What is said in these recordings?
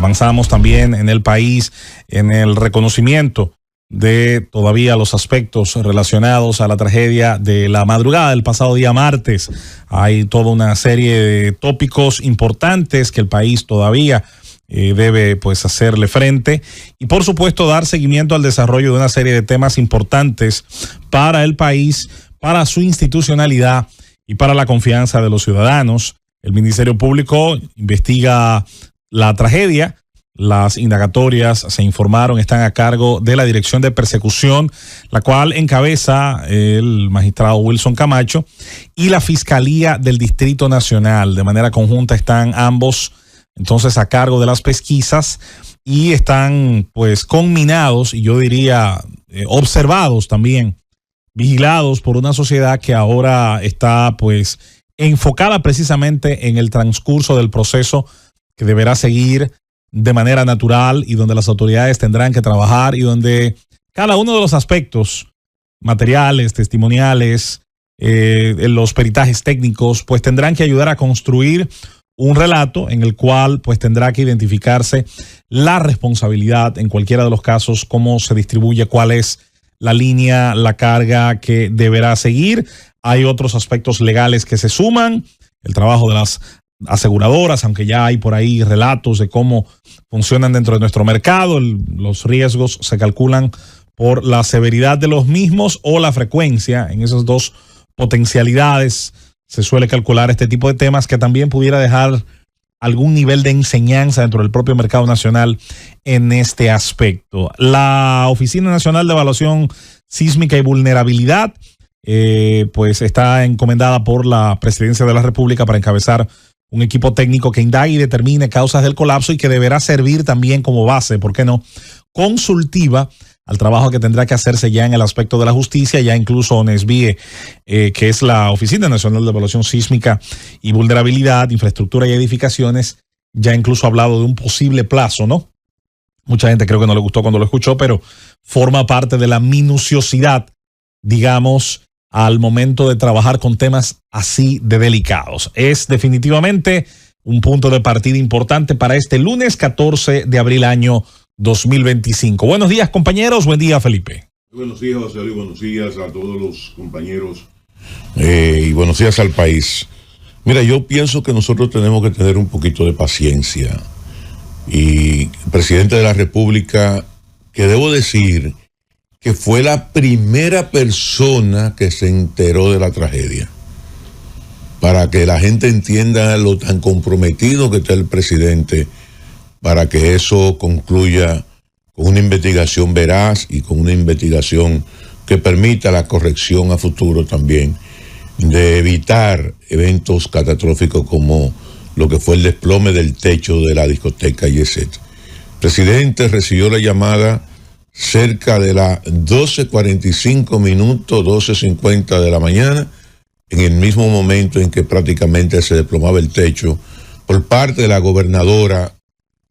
Avanzamos también en el país en el reconocimiento de todavía los aspectos relacionados a la tragedia de la madrugada del pasado día martes. Hay toda una serie de tópicos importantes que el país todavía debe pues hacerle frente y por supuesto dar seguimiento al desarrollo de una serie de temas importantes para el país, para su institucionalidad y para la confianza de los ciudadanos. El Ministerio Público investiga la tragedia. Las indagatorias se informaron, están a cargo de la Dirección de Persecución, la cual encabeza el magistrado Wilson Camacho, y la Fiscalía del Distrito Nacional. De manera conjunta están ambos entonces a cargo de las pesquisas y están pues conminados y yo diría observados también, vigilados por una sociedad que ahora está pues enfocada precisamente en el transcurso del proceso que deberá seguir de manera natural y donde las autoridades tendrán que trabajar y donde cada uno de los aspectos materiales, testimoniales, los peritajes técnicos, pues tendrán que ayudar a construir un relato en el cual pues tendrá que identificarse la responsabilidad en cualquiera de los casos, cómo se distribuye, cuál es la línea, la carga que deberá seguir. Hay otros aspectos legales que se suman, el trabajo de las aseguradoras, aunque ya hay por ahí relatos de cómo funcionan dentro de nuestro mercado. Los riesgos se calculan por la severidad de los mismos o la frecuencia. En esas dos potencialidades se suele calcular este tipo de temas que también pudiera dejar algún nivel de enseñanza dentro del propio mercado nacional en este aspecto. La Oficina Nacional de Evaluación Sísmica y Vulnerabilidad pues está encomendada por la Presidencia de la República para encabezar un equipo técnico que indague y determine causas del colapso y que deberá servir también como base, ¿por qué no?, consultiva al trabajo que tendrá que hacerse ya en el aspecto de la justicia. Ya incluso ONESBIE, que es la Oficina Nacional de Evaluación Sísmica y Vulnerabilidad, Infraestructura y Edificaciones, ya incluso ha hablado de un posible plazo, ¿no? Mucha gente creo que no le gustó cuando lo escuchó, pero forma parte de la minuciosidad, digamos, al momento de trabajar con temas así de delicados. Es definitivamente un punto de partida importante para este lunes 14 de abril año 2025. Buenos días, compañeros. Buen día, Felipe. Buenos días, José Luis. Buenos días a todos los compañeros y buenos días al país. Mira, yo pienso que nosotros tenemos que tener un poquito de paciencia. Y el presidente de la República, que debo decir que fue la primera persona que se enteró de la tragedia, para que la gente entienda lo tan comprometido que está el presidente, para que eso concluya con una investigación veraz y con una investigación que permita la corrección a futuro también, de evitar eventos catastróficos como lo que fue el desplome del techo de la discoteca Yeset. El presidente recibió la llamada cerca de las 12:45 minutos, 12:50 de la mañana, en el mismo momento en que prácticamente se desplomaba el techo, por parte de la gobernadora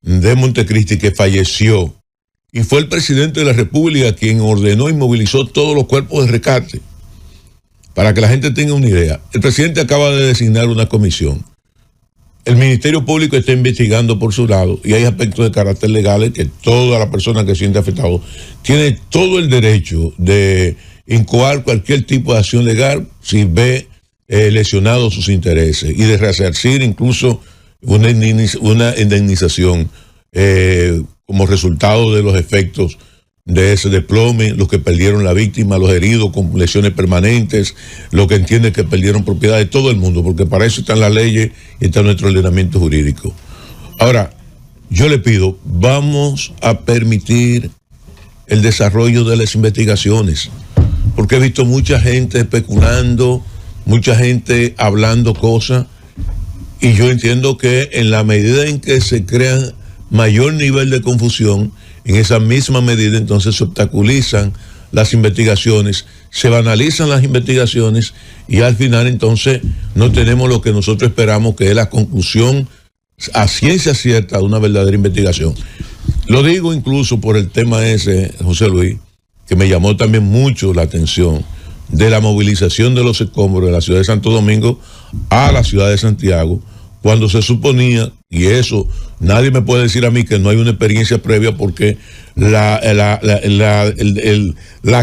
de Montecristi, que falleció, y fue el presidente de la República quien ordenó y movilizó todos los cuerpos de rescate. Para que la gente tenga una idea, el presidente acaba de designar una comisión. El Ministerio Público está investigando por su lado y hay aspectos de carácter legal que toda la persona que se siente afectado tiene todo el derecho de incoar cualquier tipo de acción legal si ve lesionados sus intereses y de resarcir incluso una indemnización como resultado de los efectos de ese desplome, los que perdieron la víctima, los heridos con lesiones permanentes, los que entienden que perdieron propiedades, todo el mundo, porque para eso están las leyes y está nuestro ordenamiento jurídico. Ahora, yo le pido, vamos a permitir el desarrollo de las investigaciones, porque he visto mucha gente especulando, mucha gente hablando cosas, y yo entiendo que en la medida en que se crea mayor nivel de confusión, en esa misma medida entonces se obstaculizan las investigaciones, se banalizan las investigaciones y al final entonces no tenemos lo que nosotros esperamos, que es la conclusión a ciencia cierta de una verdadera investigación. Lo digo incluso por el tema ese, José Luis, que me llamó también mucho la atención, de la movilización de los escombros de la ciudad de Santo Domingo a la ciudad de Santiago, cuando se suponía, y eso nadie me puede decir a mí que no hay una experiencia previa, porque la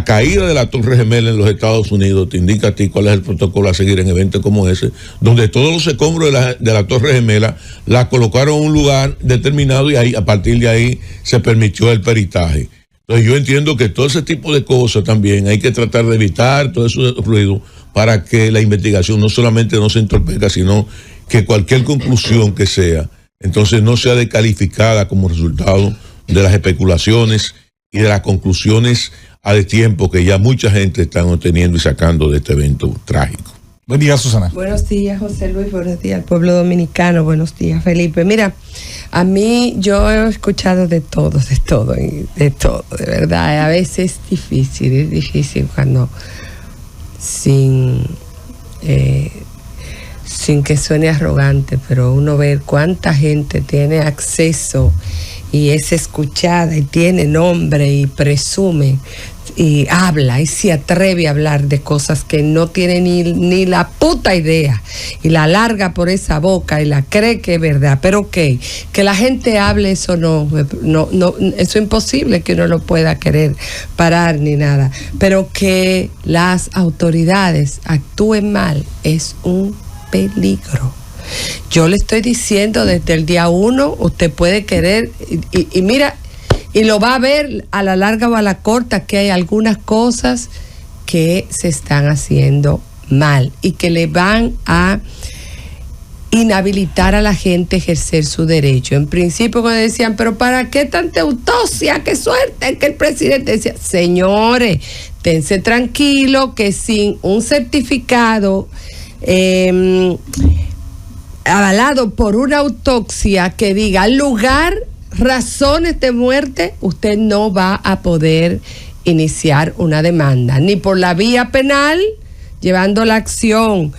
caída de la Torre Gemela en los Estados Unidos te indica a ti cuál es el protocolo a seguir en eventos como ese, donde todos los escombros de la Torre Gemela la colocaron en un lugar determinado y ahí, a partir de ahí se permitió el peritaje. Entonces yo entiendo que todo ese tipo de cosas también hay que tratar de evitar todo ese ruido para que la investigación no solamente no se entorpezca, sino que cualquier conclusión que sea, entonces no sea descalificada como resultado de las especulaciones y de las conclusiones a destiempo que ya mucha gente está obteniendo y sacando de este evento trágico. Buen día, Susana. Buenos días, José Luis. Buenos días al pueblo dominicano. Buenos días, Felipe. Mira, a mí yo he escuchado de todo, de verdad. A veces es difícil cuando sin que suene arrogante, pero uno ve cuánta gente tiene acceso y es escuchada y tiene nombre y presume y habla y se atreve a hablar de cosas que no tiene ni la puta idea y la larga por esa boca y la cree que es verdad. Pero ok, que la gente hable, eso no, eso es imposible que uno lo pueda querer parar ni nada, pero que las autoridades actúen mal es un peligro. Yo le estoy diciendo desde el día 1, usted puede querer y mira, y lo va a ver a la larga o a la corta, que hay algunas cosas que se están haciendo mal y que le van a inhabilitar a la gente a ejercer su derecho. En principio cuando decían, pero ¿para qué tanta autopsia? ¡Qué suerte! Que el presidente decía, señores, tense tranquilo que sin un certificado avalado por una autopsia que diga lugar, razones de muerte, usted no va a poder iniciar una demanda, ni por la vía penal, llevando la acción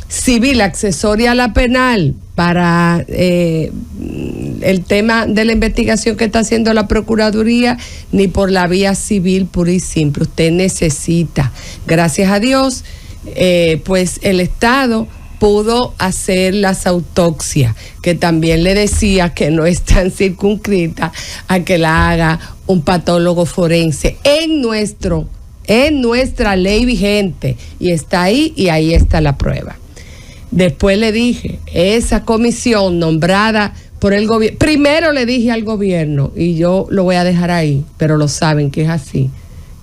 civil accesoria a la penal para el tema de la investigación que está haciendo la Procuraduría, ni por la vía civil pura y simple. Usted necesita, gracias a Dios, pues el Estado pudo hacer las autopsias, que también le decía que no es tan circunscrita a que la haga un patólogo forense en nuestra ley vigente, y está ahí, y ahí está la prueba. Después le dije, esa comisión nombrada por el gobierno, primero le dije al gobierno, y yo lo voy a dejar ahí, pero lo saben que es así,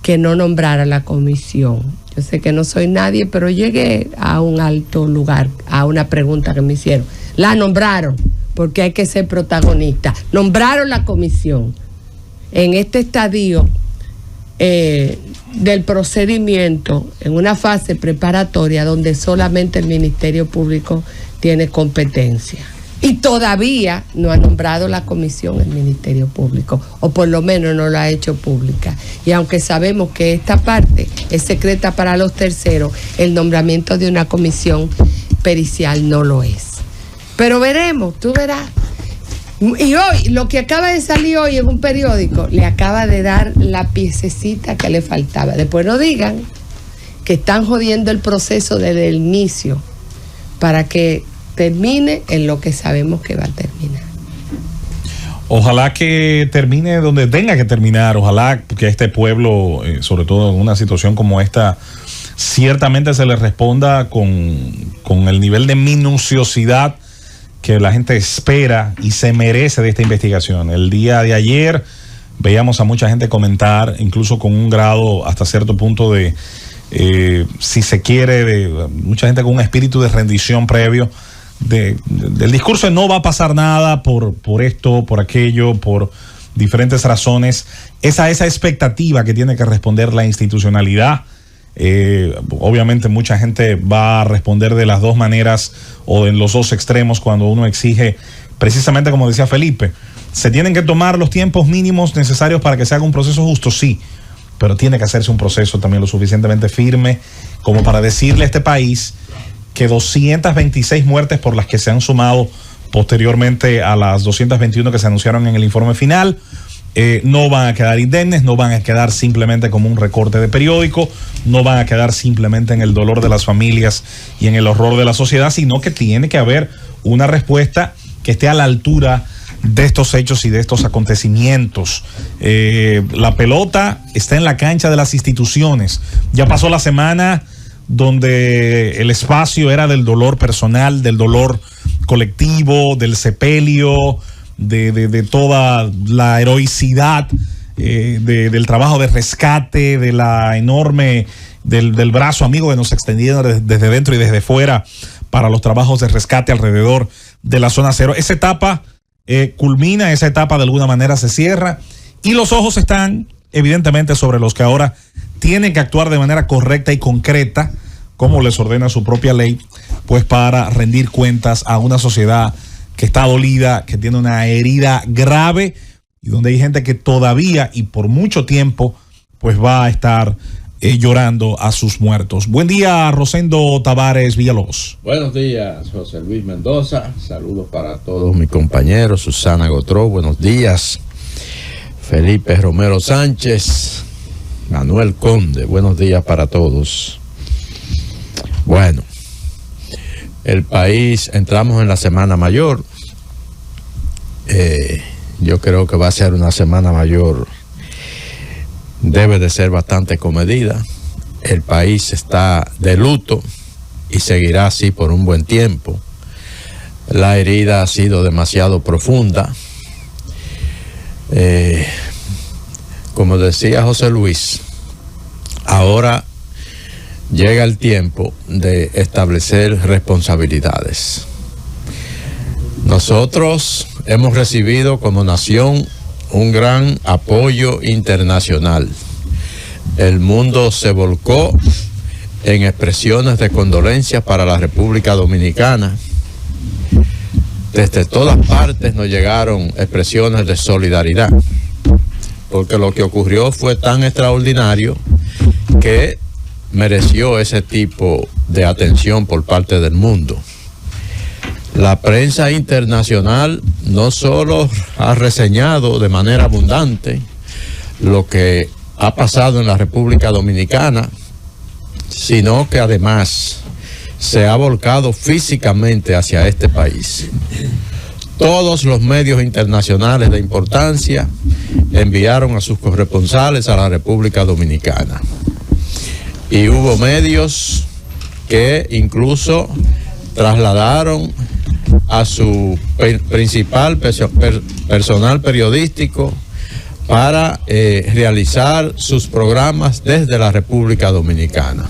que no nombrara la comisión. Yo sé que no soy nadie, pero llegué a un alto lugar, a una pregunta que me hicieron. La nombraron, porque hay que ser protagonista. Nombraron la comisión. En este estadio del procedimiento, en una fase preparatoria donde solamente el Ministerio Público tiene competencia. Y todavía no ha nombrado la comisión el Ministerio Público, o por lo menos no la ha hecho pública. Y aunque sabemos que esta parte es secreta para los terceros, el nombramiento de una comisión pericial no lo es. Pero veremos, tú verás. Y hoy, lo que acaba de salir hoy en un periódico, le acaba de dar la piececita que le faltaba. Después no digan que están jodiendo el proceso desde el inicio para que termine en lo que sabemos que va a terminar. Ojalá que termine donde tenga que terminar. Ojalá que a este pueblo, sobre todo en una situación como esta, ciertamente se le responda con el nivel de minuciosidad que la gente espera y se merece de esta investigación. El día de ayer veíamos a mucha gente comentar, incluso con un grado hasta cierto punto de, si se quiere, de mucha gente con un espíritu de rendición previo, del discurso de no va a pasar nada por esto, por aquello, por diferentes razones. Esa expectativa que tiene que responder la institucionalidad. Obviamente mucha gente va a responder de las dos maneras o en los dos extremos cuando uno exige, precisamente como decía Felipe, se tienen que tomar los tiempos mínimos necesarios para que se haga un proceso justo, sí, pero tiene que hacerse un proceso también lo suficientemente firme como para decirle a este país que 226 muertes por las que se han sumado posteriormente a las 221 que se anunciaron en el informe final, no van a quedar indemnes, no van a quedar simplemente como un recorte de periódico, no van a quedar simplemente en el dolor de las familias y en el horror de la sociedad, sino que tiene que haber una respuesta que esté a la altura de estos hechos y de estos acontecimientos. La pelota está en la cancha de las instituciones. Ya pasó la semana donde el espacio era del dolor personal, del dolor colectivo, del sepelio, de toda la heroicidad, del trabajo de rescate, de la enorme, del brazo amigo que nos extendía desde dentro y desde fuera para los trabajos de rescate alrededor de la zona cero. Esa etapa culmina, esa etapa de alguna manera se cierra y los ojos están evidentemente sobre los que ahora tienen que actuar de manera correcta y concreta, como les ordena su propia ley, pues para rendir cuentas a una sociedad que está dolida, que tiene una herida grave y donde hay gente que todavía y por mucho tiempo pues va a estar llorando a sus muertos. Buen día, Rosendo Tavares Villalobos. Buenos días, José Luis Mendoza. Saludos para todos mis compañeros. Susana Gotró, buenos días. Felipe Romero Sánchez, Manuel Conde, buenos días para todos. Bueno, el país, entramos en la Semana Mayor. Yo creo que va a ser una Semana Mayor, debe de ser bastante comedida. El país está de luto y seguirá así por un buen tiempo. La herida ha sido demasiado profunda. Como decía José Luis, ahora llega el tiempo de establecer responsabilidades. Nosotros hemos recibido como nación un gran apoyo internacional. El mundo se volcó en expresiones de condolencias para la República Dominicana. Desde todas partes nos llegaron expresiones de solidaridad, porque lo que ocurrió fue tan extraordinario que mereció ese tipo de atención por parte del mundo. La prensa internacional no solo ha reseñado de manera abundante lo que ha pasado en la República Dominicana, sino que además se ha volcado físicamente hacia este país. Todos los medios internacionales de importancia enviaron a sus corresponsales a la República Dominicana. Y hubo medios que incluso trasladaron a su principal personal periodístico para realizar sus programas desde la República Dominicana.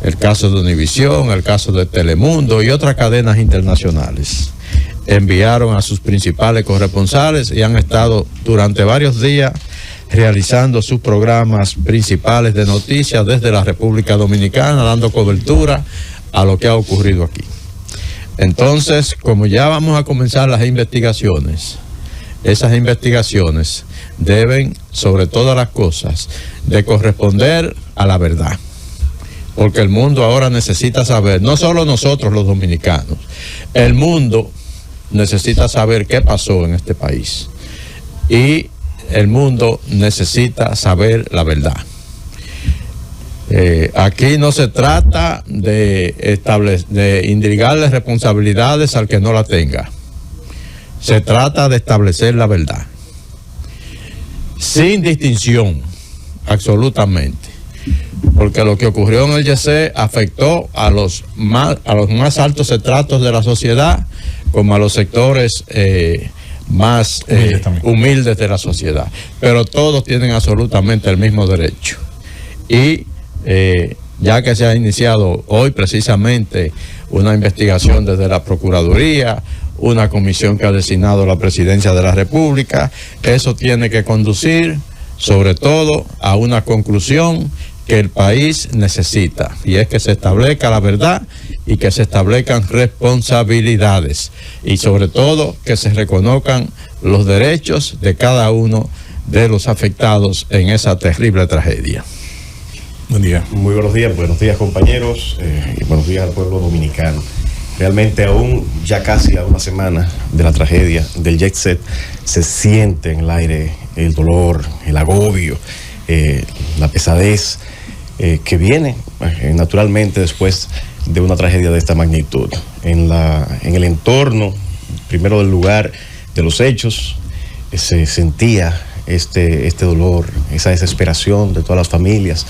El caso de Univisión, el caso de Telemundo y otras cadenas internacionales enviaron a sus principales corresponsales y han estado durante varios días realizando sus programas principales de noticias desde la República Dominicana, dando cobertura a lo que ha ocurrido aquí. Entonces, como ya vamos a comenzar las investigaciones, esas investigaciones deben, sobre todas las cosas, de corresponder a la verdad. Porque el mundo ahora necesita saber, no solo nosotros los dominicanos, el mundo necesita saber qué pasó en este país. Y el mundo necesita saber la verdad. Aquí no se trata de indrigarle responsabilidades al que no la tenga. Se trata de establecer la verdad. Sin distinción, absolutamente. Porque lo que ocurrió en el YC afectó a los más altos estratos de la sociedad, como a los sectores más humildes de la sociedad. Pero todos tienen absolutamente el mismo derecho. Y ya que se ha iniciado hoy precisamente una investigación desde la Procuraduría, una comisión que ha designado la Presidencia de la República, eso tiene que conducir sobre todo a una conclusión que el país necesita, y es que se establezca la verdad y que se establezcan responsabilidades y sobre todo que se reconozcan los derechos de cada uno de los afectados en esa terrible tragedia. Buen día. Muy buenos días compañeros, y buenos días al pueblo dominicano. Realmente aún ya casi a una semana de la tragedia del Jet Set se siente en el aire el dolor, el agobio, la pesadez que viene naturalmente después de una tragedia de esta magnitud. En el entorno, primero del lugar de los hechos, se sentía este dolor, esa desesperación de todas las familias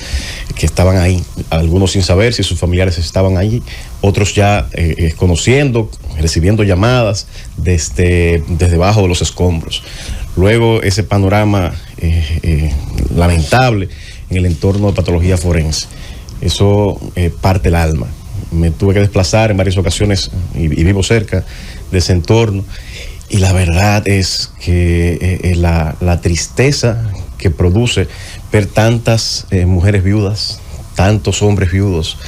que estaban ahí, algunos sin saber si sus familiares estaban allí, otros ya conociendo, recibiendo llamadas desde debajo de los escombros. Luego ese panorama lamentable en el entorno de patología forense. Eso parte el alma. Me tuve que desplazar en varias ocasiones y vivo cerca de ese entorno. Y la verdad es que la tristeza que produce ver tantas mujeres viudas, tantos hombres viudos,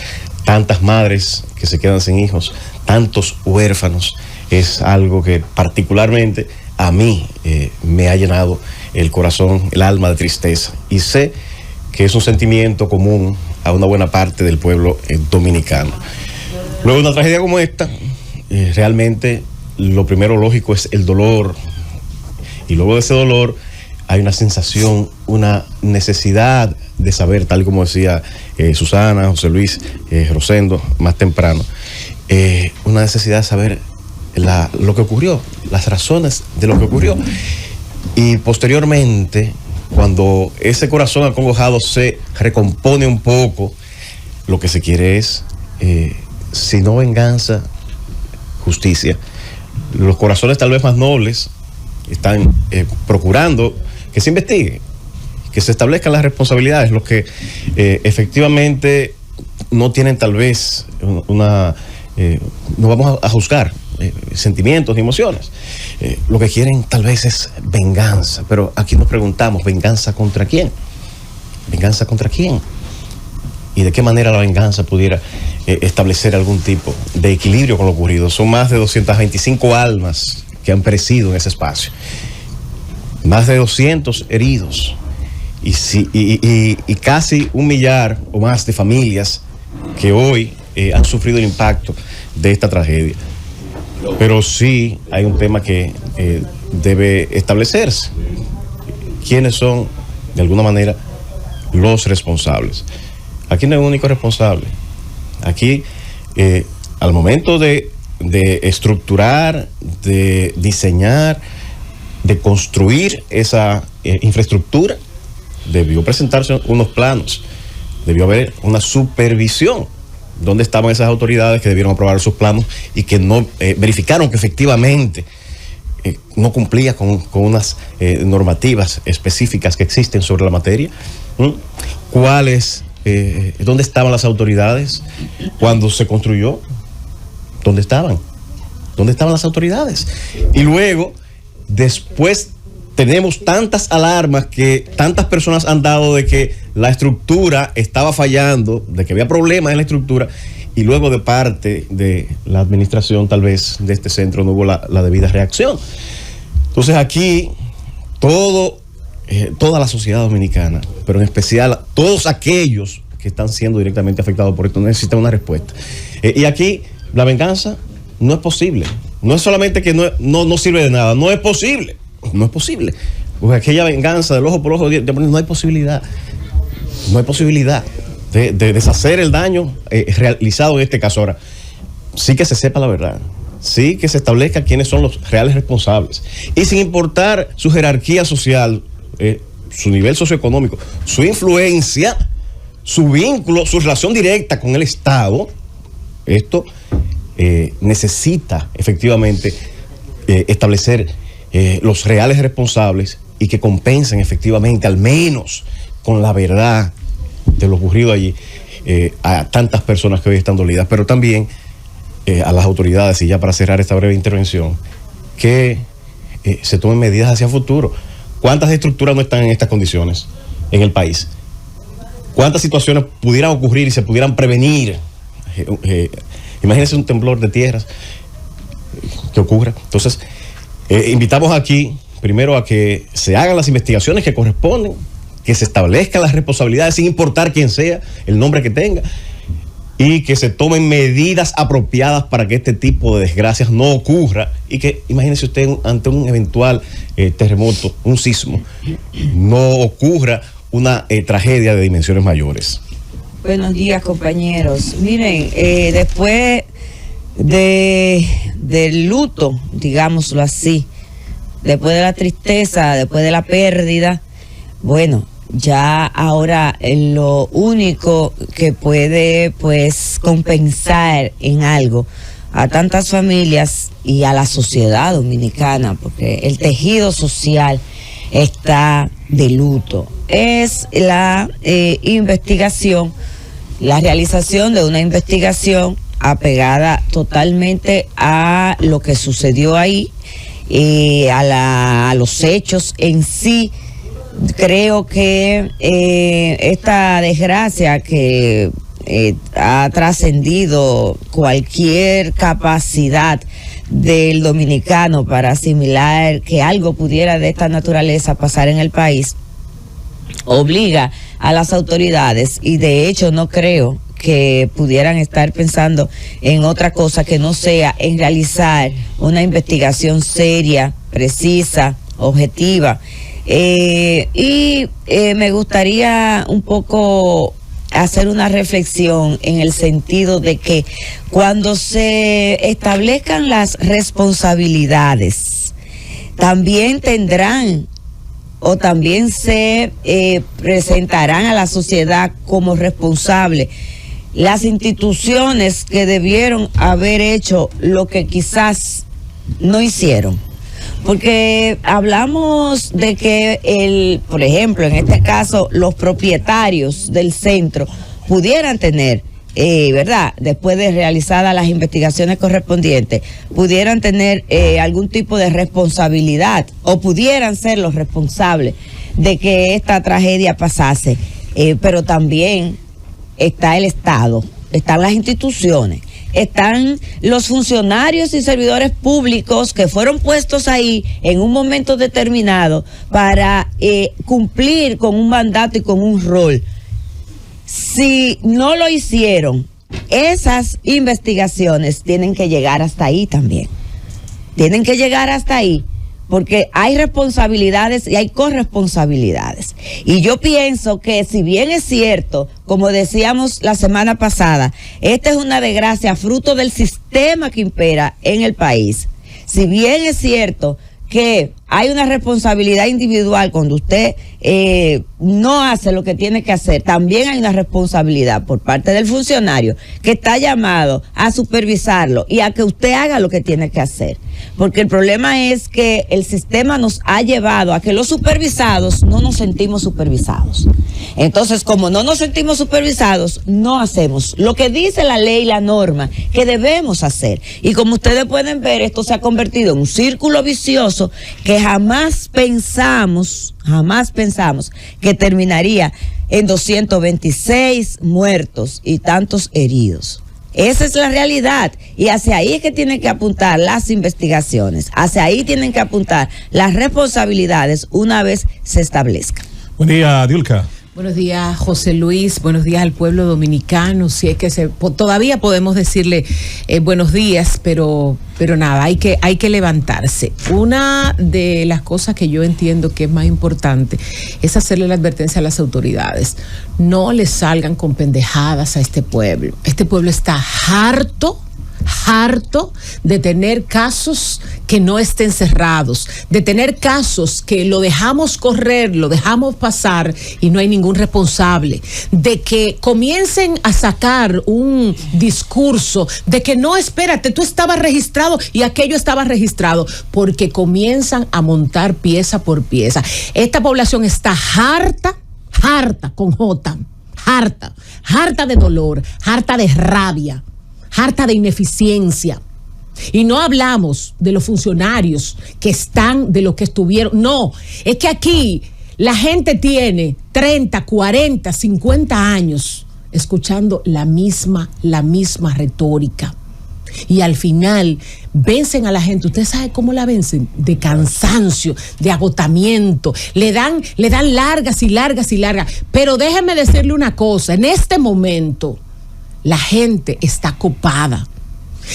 tantas madres que se quedan sin hijos, tantos huérfanos, es algo que particularmente a mí me ha llenado el corazón, el alma de tristeza. Y sé que es un sentimiento común a una buena parte del pueblo dominicano. Luego de una tragedia como esta, realmente lo primero lógico es el dolor, y luego de ese dolor hay una sensación, una necesidad de saber, tal como decía Susana, José Luis, Rosendo más temprano, una necesidad de saber lo que ocurrió, las razones de lo que ocurrió. Y posteriormente, cuando ese corazón acongojado se recompone un poco, lo que se quiere es, si no venganza, justicia. Los corazones tal vez más nobles están procurando que se investigue, que se establezcan las responsabilidades. Los que efectivamente no tienen tal vez no vamos a juzgar sentimientos ni emociones. Lo que quieren tal vez es venganza, pero aquí nos preguntamos, ¿venganza contra quién? ¿Venganza contra quién? ¿Y de qué manera la venganza pudiera establecer algún tipo de equilibrio con lo ocurrido? Son más de 225 almas que han perecido en ese espacio, más de 200 heridos y casi 1 millar o más de familias que hoy han sufrido el impacto de esta tragedia. Pero sí hay un tema que debe establecerse: ¿quiénes son de alguna manera los responsables? Aquí no hay un único responsable. Aquí, al momento de estructurar, de diseñar, de construir esa infraestructura, debió presentarse unos planos, debió haber una supervisión. ¿Dónde estaban esas autoridades que debieron aprobar sus planos y que no verificaron que efectivamente no cumplía con unas normativas específicas que existen sobre la materia? ¿Dónde estaban las autoridades cuando se construyó? ¿Dónde estaban? ¿Dónde estaban las autoridades? Y luego, después tenemos tantas alarmas que tantas personas han dado de que la estructura estaba fallando, de que había problemas en la estructura, y luego de parte de la administración tal vez de este centro no hubo la debida reacción. Entonces aquí toda la sociedad dominicana, pero en especial todos aquellos que están siendo directamente afectados por esto, necesitan una respuesta. Y aquí la venganza no es posible. No es solamente que no sirve de nada, no es posible. No es posible. Porque aquella venganza del ojo por ojo, no hay posibilidad. No hay posibilidad de deshacer el daño realizado en este caso. Ahora, sí que se sepa la verdad. Sí que se establezca quiénes son los reales responsables. Y sin importar su jerarquía social, su nivel socioeconómico, su influencia, su vínculo, su relación directa con el Estado, esto necesita efectivamente establecer los reales responsables y que compensen efectivamente, al menos con la verdad de lo ocurrido allí, a tantas personas que hoy están dolidas, pero también a las autoridades, y ya para cerrar esta breve intervención, que se tomen medidas hacia futuro. ¿Cuántas estructuras no están en estas condiciones en el país? ¿Cuántas situaciones pudieran ocurrir y se pudieran prevenir? Imagínense un temblor de tierras que ocurra. Entonces, invitamos aquí primero a que se hagan las investigaciones que corresponden, que se establezcan las responsabilidades sin importar quién sea, el nombre que tenga, y que se tomen medidas apropiadas para que este tipo de desgracias no ocurra y que, imagínese usted, ante un eventual terremoto, un sismo, no ocurra una tragedia de dimensiones mayores. Buenos días, compañeros. Miren, después del luto, digámoslo así, después de la tristeza, después de la pérdida, bueno, ya ahora lo único que puede pues compensar en algo a tantas familias y a la sociedad dominicana, porque el tejido social está de luto, es la investigación, la realización de una investigación apegada totalmente a lo que sucedió ahí, a los hechos en sí. Creo que esta desgracia que ha trascendido cualquier capacidad del dominicano para asimilar que algo pudiera de esta naturaleza pasar en el país, obliga a las autoridades, y de hecho no creo que pudieran estar pensando en otra cosa que no sea en realizar una investigación seria, precisa, objetiva. Me gustaría un poco hacer una reflexión en el sentido de que cuando se establezcan las responsabilidades, también tendrán o también se presentarán a la sociedad como responsables las instituciones que debieron haber hecho lo que quizás no hicieron. Porque hablamos de que por ejemplo, en este caso, los propietarios del centro pudieran tener, ¿verdad? Después de realizadas las investigaciones correspondientes, pudieran tener algún tipo de responsabilidad o pudieran ser los responsables de que esta tragedia pasase. Pero también está el Estado, están las instituciones, están los funcionarios y servidores públicos que fueron puestos ahí en un momento determinado para cumplir con un mandato y con un rol. Si no lo hicieron, esas investigaciones tienen que llegar hasta ahí también. Tienen que llegar hasta ahí, porque hay responsabilidades y hay corresponsabilidades. Y yo pienso que, si bien es cierto, como decíamos la semana pasada, esta es una desgracia fruto del sistema que impera en el país. Si bien es cierto que hay una responsabilidad individual cuando usted no hace lo que tiene que hacer, también hay una responsabilidad por parte del funcionario que está llamado a supervisarlo y a que usted haga lo que tiene que hacer. Porque el problema es que el sistema nos ha llevado a que los supervisados no nos sentimos supervisados. Entonces, como no nos sentimos supervisados, no hacemos lo que dice la ley y la norma que debemos hacer. Y como ustedes pueden ver, esto se ha convertido en un círculo vicioso que jamás pensamos que terminaría en 226 muertos y tantos heridos. Esa es la realidad, y hacia ahí es que tienen que apuntar las investigaciones, hacia ahí tienen que apuntar las responsabilidades una vez se establezcan. Buen día, Diulka. Buenos días, José Luis. Buenos días al pueblo dominicano. Si es que todavía podemos decirle buenos días, pero nada, hay que levantarse. Una de las cosas que yo entiendo que es más importante es hacerle la advertencia a las autoridades. No le salgan con pendejadas a este pueblo. Este pueblo está harto de tener casos que no estén cerrados, de tener casos que lo dejamos correr, lo dejamos pasar y no hay ningún responsable, de que comiencen a sacar un discurso de que no, espérate, tú estabas registrado y aquello estaba registrado, porque comienzan a montar pieza por pieza. Esta población está harta con J, harta de dolor, harta de rabia, harta de ineficiencia. Y no hablamos de los funcionarios que están, de los que estuvieron. No, es que aquí la gente tiene 30, 40, 50 años escuchando la misma retórica. Y al final vencen a la gente. ¿Usted sabe cómo la vencen? De cansancio, de agotamiento. Le dan largas y largas y largas. Pero déjeme decirle una cosa. En este momento, la gente está copada.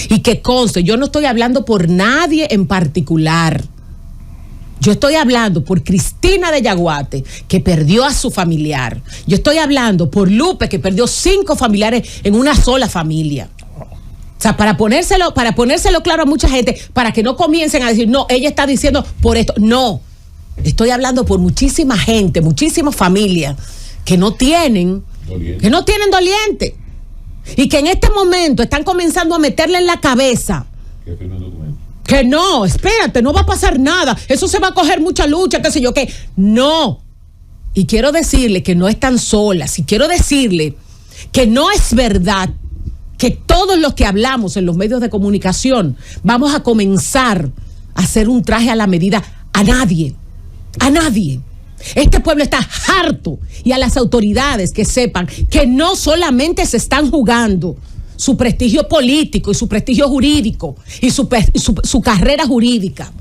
Y que conste, yo no estoy hablando por nadie en particular. Yo estoy hablando por Cristina de Yaguate, que perdió a su familiar. Yo estoy hablando por Lupe, que perdió 5 familiares en una sola familia. O sea, para ponérselo claro a mucha gente, para que no comiencen a decir, no, ella está diciendo por esto. No, estoy hablando por muchísima gente, muchísimas familias que no tienen doliente. Y que en este momento están comenzando a meterle en la cabeza que no, espérate, no va a pasar nada, eso se va a coger mucha lucha, qué sé yo qué. No. Y quiero decirle que no están solas, y quiero decirle que no es verdad que todos los que hablamos en los medios de comunicación vamos a comenzar a hacer un traje a la medida a nadie. Este pueblo está harto, y a las autoridades que sepan que no solamente se están jugando su prestigio político y su prestigio jurídico y su carrera jurídica,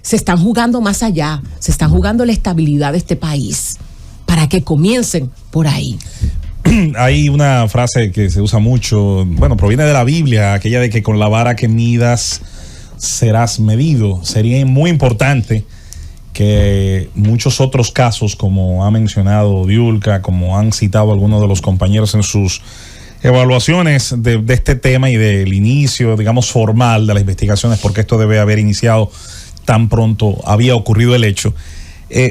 se están jugando más allá, se están jugando la estabilidad de este país, para que comiencen por ahí. Hay una frase que se usa mucho, bueno, proviene de la Biblia, aquella de que con la vara que midas serás medido. Sería muy importante que muchos otros casos, como ha mencionado Diulca, como han citado algunos de los compañeros en sus evaluaciones de este tema y del inicio, digamos, formal de las investigaciones, porque esto debe haber iniciado tan pronto había ocurrido el hecho,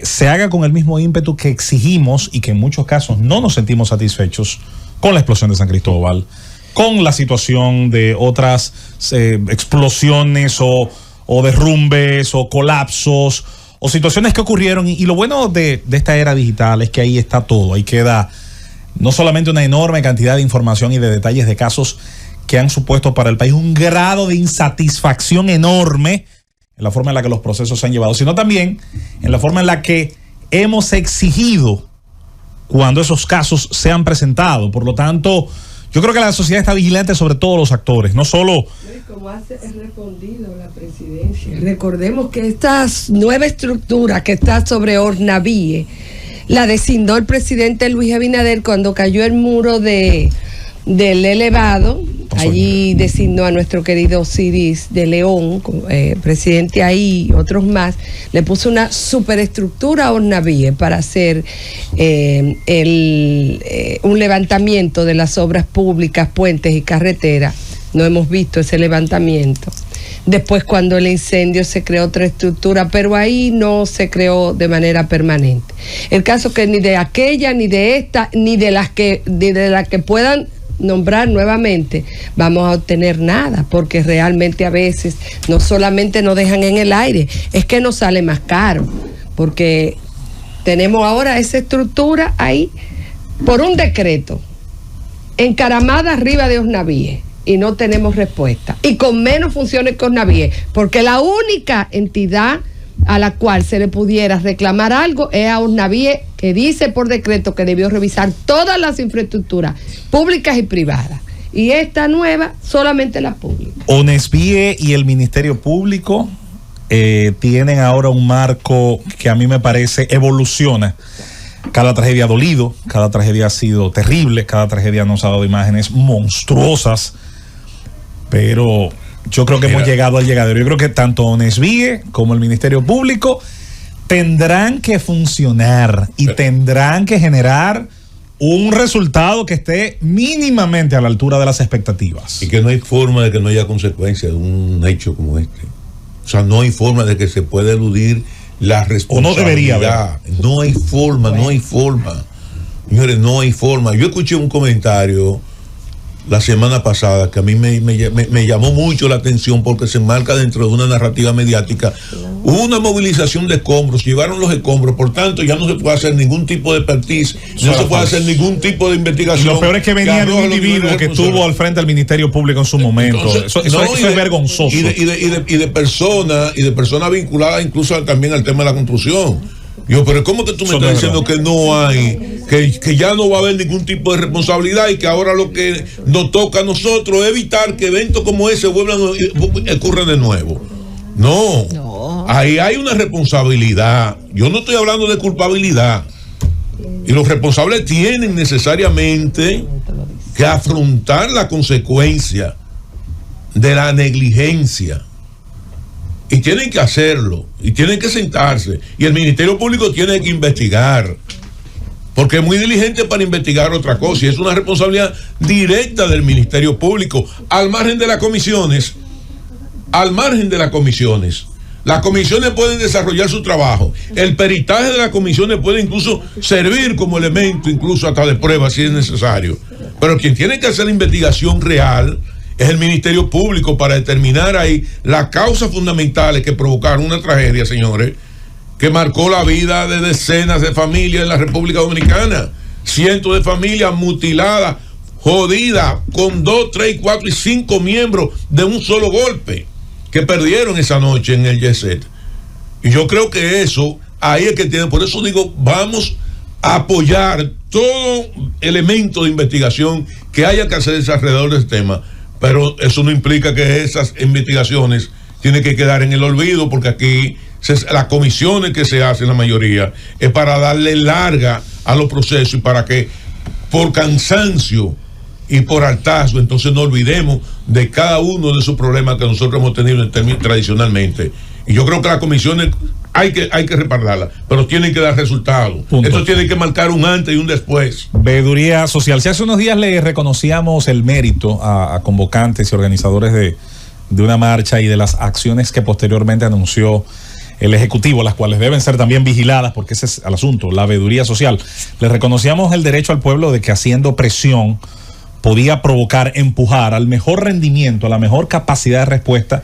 se haga con el mismo ímpetu que exigimos, y que en muchos casos no nos sentimos satisfechos con la explosión de San Cristóbal, con la situación de otras explosiones o derrumbes o colapsos o situaciones que ocurrieron. Y lo bueno de esta era digital es que ahí está todo. Ahí queda no solamente una enorme cantidad de información y de detalles de casos que han supuesto para el país un grado de insatisfacción enorme en la forma en la que los procesos se han llevado, sino también en la forma en la que hemos exigido cuando esos casos se han presentado. Por lo tanto, yo creo que la sociedad está vigilante sobre todos los actores, no solo... Como ha respondido la presidencia. Recordemos que esta nueva estructura que está sobre Hornavíe la designó el presidente Luis Abinader cuando cayó el muro del elevado. Allí designó a nuestro querido Osiris de León, presidente ahí, otros más. Le puso una superestructura a Hornavíe para hacer un levantamiento de las obras públicas, puentes y carreteras. No hemos visto ese levantamiento. Después, cuando el incendio, se creó otra estructura, pero ahí no se creó de manera permanente. El caso que ni de aquella, ni de esta, ni de las que puedan nombrar nuevamente, vamos a obtener nada, porque realmente a veces no solamente nos dejan en el aire, es que nos sale más caro, porque tenemos ahora esa estructura ahí por un decreto encaramada arriba de Hornavíe, y no tenemos respuesta, y con menos funciones que Hornavíe, porque la única entidad a la cual se le pudiera reclamar algo es a Hornavíe, que dice por decreto que debió revisar todas las infraestructuras públicas y privadas, y esta nueva solamente la pública. Honesvíe y el Ministerio Público tienen ahora un marco que a mí me parece evoluciona. Cada tragedia ha dolido, cada tragedia ha sido terrible, cada tragedia nos ha dado imágenes monstruosas, pero yo creo que hemos llegado al llegadero. Yo creo que tanto Honesvíe como el Ministerio Público tendrán que funcionar y tendrán que generar un resultado que esté mínimamente a la altura de las expectativas. Y que no hay forma de que no haya consecuencias de un hecho como este. O sea, no hay forma de que se pueda eludir la responsabilidad. O no debería haber. No hay forma, no hay forma. Señores, no hay forma. Yo escuché un comentario la semana pasada que a mí me llamó mucho la atención, porque se enmarca dentro de una narrativa mediática. Hubo una movilización de escombros, llevaron los escombros, por tanto ya no se puede hacer ningún tipo de expertise, no se puede hacer ningún tipo de investigación. Y lo peor es que venía de un individuo que estuvo al frente del Ministerio Público en su momento. Entonces, eso es vergonzoso. Y de personas vinculadas incluso también al tema de la construcción. Pero ¿cómo que tú me estás diciendo que no hay, que ya no va a haber ningún tipo de responsabilidad, y que ahora lo que nos toca a nosotros es evitar que eventos como ese ocurran de nuevo? No. Ahí hay una responsabilidad. Yo no estoy hablando de culpabilidad. Y los responsables tienen necesariamente que afrontar la consecuencia de la negligencia. Y tienen que hacerlo, y tienen que sentarse, y el Ministerio Público tiene que investigar, porque es muy diligente para investigar otra cosa, y es una responsabilidad directa del Ministerio Público, al margen de las comisiones. Las comisiones pueden desarrollar su trabajo, el peritaje de las comisiones puede incluso servir como elemento, incluso hasta de prueba si es necesario, pero quien tiene que hacer la investigación real es el Ministerio Público para determinar ahí las causas fundamentales que provocaron una tragedia, señores, que marcó la vida de decenas de familias en la República Dominicana. Cientos de familias mutiladas, jodidas, con 2, 3, 4 y 5 miembros de un solo golpe, que perdieron esa noche en el Jet Set. Y yo creo que eso, ahí es que tiene, por eso digo, vamos a apoyar todo elemento de investigación que haya que hacer alrededor del tema. Pero eso no implica que esas investigaciones tienen que quedar en el olvido, porque aquí las comisiones que se hacen, la mayoría, es para darle larga a los procesos y para que por cansancio y por hartazgo, entonces no olvidemos de cada uno de esos problemas que nosotros hemos tenido tradicionalmente. Y yo creo que las comisiones hay que respaldarlas, pero tienen que dar resultados. Esto tiene que marcar un antes y un después. Veeduría Social. Si hace unos días le reconocíamos el mérito a convocantes y organizadores de una marcha y de las acciones que posteriormente anunció el Ejecutivo, las cuales deben ser también vigiladas, porque ese es el asunto, la veeduría social. Le reconocíamos el derecho al pueblo de que haciendo presión podía provocar, empujar al mejor rendimiento, a la mejor capacidad de respuesta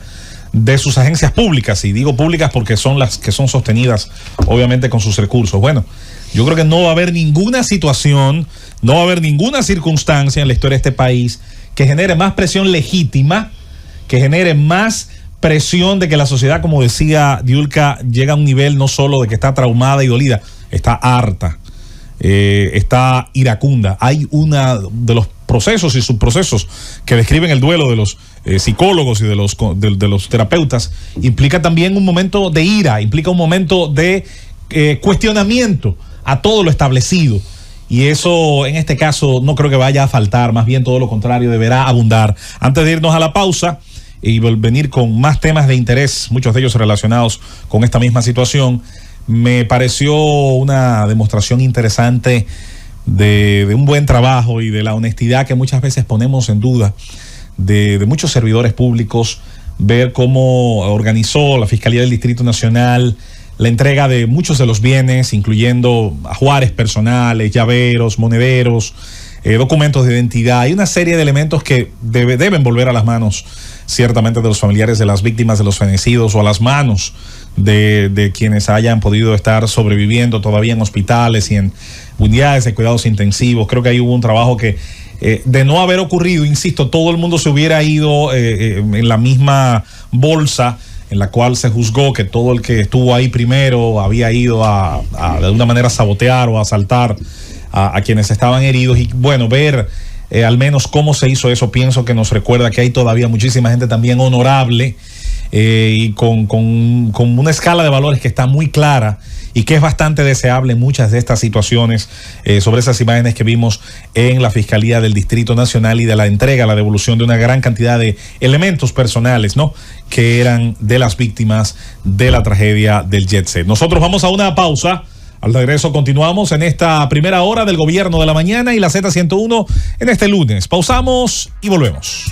de sus agencias públicas, y digo públicas porque son las que son sostenidas obviamente con sus recursos. Bueno, yo creo que no va a haber ninguna situación, no va a haber ninguna circunstancia en la historia de este país que genere más presión legítima, que genere más presión de que la sociedad, como decía Diulca, llega a un nivel no solo de que está traumada y dolida, está harta, está iracunda. Hay una de los procesos y subprocesos que describen el duelo de los psicólogos y de los terapeutas, implica también un momento de ira, implica un momento de cuestionamiento a todo lo establecido, y eso en este caso no creo que vaya a faltar, más bien todo lo contrario, deberá abundar. Antes de irnos a la pausa y venir con más temas de interés, muchos de ellos relacionados con esta misma situación, me pareció una demostración interesante de un buen trabajo y de la honestidad que muchas veces ponemos en duda de muchos servidores públicos, ver cómo organizó la Fiscalía del Distrito Nacional la entrega de muchos de los bienes, incluyendo ajuares personales, llaveros, monederos, documentos de identidad. Hay una serie de elementos que deben volver a las manos, ciertamente, de los familiares de las víctimas de los fenecidos, o a las manos de quienes hayan podido estar sobreviviendo todavía en hospitales y en unidades de cuidados intensivos. Creo que ahí hubo un trabajo que, de no haber ocurrido, insisto, todo el mundo se hubiera ido en la misma bolsa en la cual se juzgó que todo el que estuvo ahí primero había ido a de alguna manera sabotear o asaltar a quienes estaban heridos. Y bueno, ver al menos cómo se hizo eso, pienso que nos recuerda que hay todavía muchísima gente también honorable y con una escala de valores que está muy clara y que es bastante deseable en muchas de estas situaciones, sobre esas imágenes que vimos en la Fiscalía del Distrito Nacional y de la entrega, la devolución de una gran cantidad de elementos personales, ¿no?, que eran de las víctimas de la tragedia del Jet Set. Nosotros vamos a una pausa. Al regreso continuamos en esta primera hora del Gobierno de la Mañana y la Z101 en este lunes. Pausamos y volvemos.